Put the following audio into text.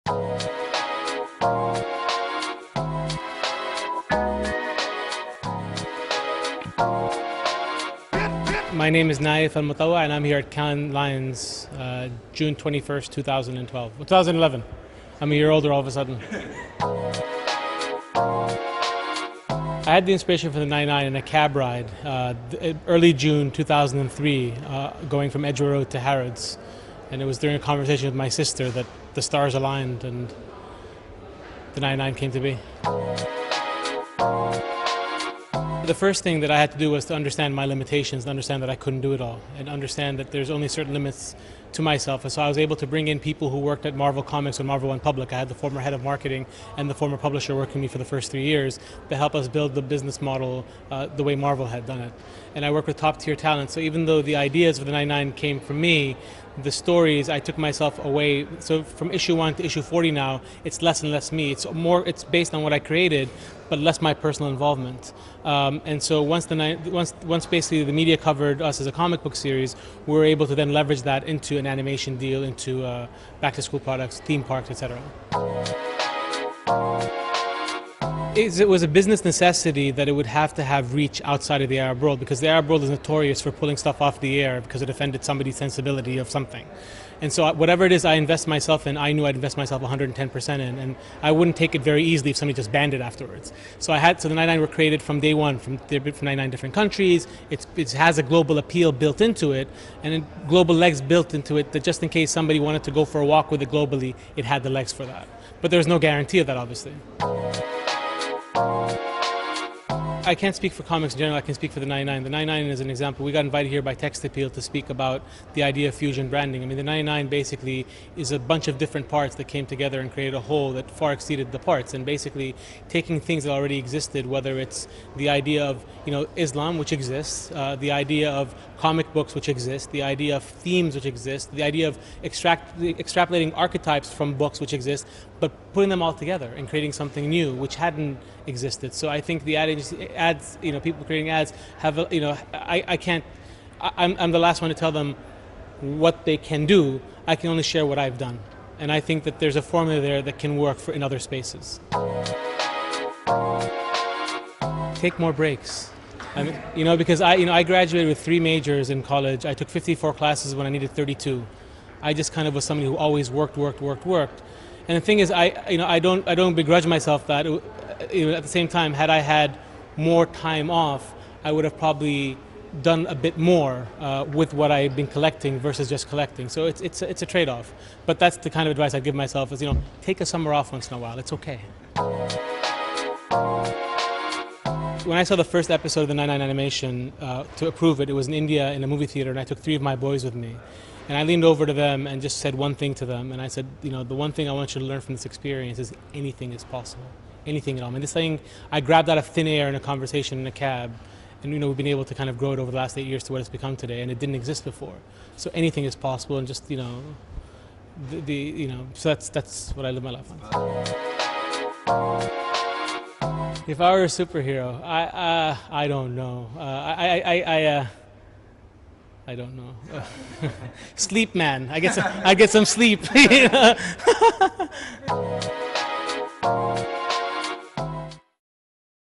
My name is Naif Al-Mutawa and I'm here at Cannes Lions, June 21st, 2012. 2011. I'm a year older all of a sudden. I had the inspiration for the 99 in a cab ride, early June 2003, going from Edgware Road to Harrods. And it was during a conversation with my sister that the stars aligned and the 99 came to be. The first thing that I had to do was to understand my limitations, and understand that I couldn't do it all, and understand that there's only certain limits to myself. And so I was able to bring in people who worked at Marvel Comics when Marvel went public. I had the former head of marketing and the former publisher working with me for the first 3 years to help us build the business model the way Marvel had done it. And I worked with top tier talent. So even though the ideas for the 99 came from me, the stories, I took myself away. So from issue 1 to issue 40 now, it's less and less me. It's based on what I created, but less my personal involvement. And so once basically the media covered us as a comic book series, we were able to then leverage that into an animation deal, into back to school products, theme parks, etc. It was a business necessity that it would have to have reach outside of the Arab world, because the Arab world is notorious for pulling stuff off the air because it offended somebody's sensibility of something. And so whatever it is I invest myself in, I knew I'd invest myself 110% in, and I wouldn't take it very easily if somebody just banned it afterwards. So the 99 were created from day one, from 99 different countries. It has a global appeal built into it, and global legs built into it, that just in case somebody wanted to go for a walk with it globally, it had the legs for that. But there's no guarantee of that, obviously. I can't speak for comics in general, I can speak for the 99. The 99 is an example. We got invited here by Text Appeal to speak about the idea of fusion branding. I mean, the 99 basically is a bunch of different parts that came together and created a whole that far exceeded the parts, and basically taking things that already existed, whether it's the idea of, Islam, which exists, the idea of comic books, which exist, the idea of themes, which exist, the idea of extrapolating archetypes from books, which exist, but putting them all together and creating something new, which hadn't existed. So I think the ads, people creating ads have, I'm the last one to tell them what they can do. I can only share what I've done. And I think that there's a formula there that can work in other spaces. Take more breaks. Because I graduated with 3 majors in college. I took 54 classes when I needed 32. I just kind of was somebody who always worked. And the thing is, I don't begrudge myself that. At the same time, had I had more time off, I would have probably done a bit more with what I've been collecting versus just collecting. So it's a trade-off. But that's the kind of advice I give myself: is take a summer off once in a while. It's okay. When I saw the first episode of the 99 animation to approve it, it was in India in a movie theater, and I took 3 of my boys with me. And I leaned over to them and just said one thing to them, and I said, the one thing I want you to learn from this experience is anything is possible. Anything at all. I mean, this thing I grabbed out of thin air in a conversation in a cab, and we've been able to kind of grow it over the last 8 years to what it's become today, and it didn't exist before. So anything is possible, and just so that's what I live my life on. If I were a superhero, I don't know. I don't know. Sleep man. I get some sleep.